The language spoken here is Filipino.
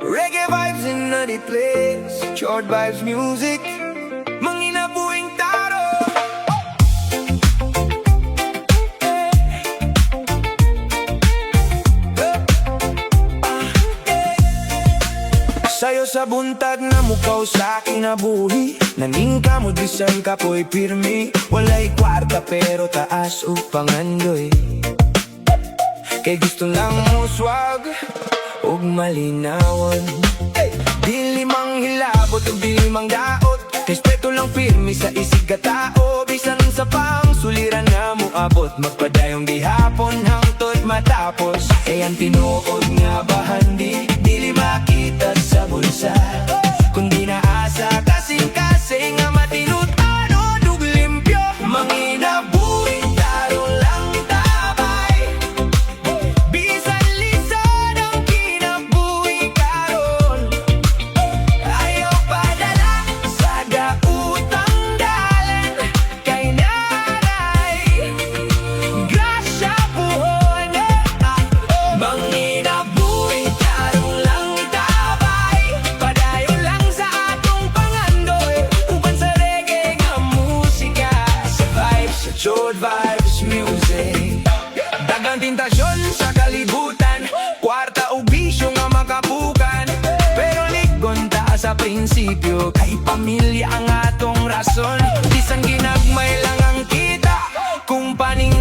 Reggae vibes in the place, short vibes music, manginabuing taro. Sayo sa buntag na mukaw sa kinabuhi, naning kamod bisan kapoy pirmi. Walay kwarta pero taas o pangandoy, kay gusto lang mo swag ug malinawon. Dili mang hilabot ug dili mang daot, respeto lang pirmi sa isig ka tao. Bisan sa pang suliran na mo abot, magpadayong gihapon hangtod matapos. Ang tinuod nga bahandi, dili makita sa bulsa, kundi naasa kasing-kasing nga matinutano dug limpyo. Manginabuhi taro lang tabay, bisan lisod ang kinabuhi karon. Ayaw padala sa dautang dalan, kay nanay grasya buhon. Manginabuhi taro lang tabay, padayon lang sa atong pangandoy, uban sa reggae nga musika, sa vibes, sa short vibes music. Dagang tentasyon sa kalibutan, kwarta o bisyo nga makabukan, pero ligon ta sa prinsipyo, kay pamilya ang atong rason. Bisan ginagmay lang ang kita, kung paning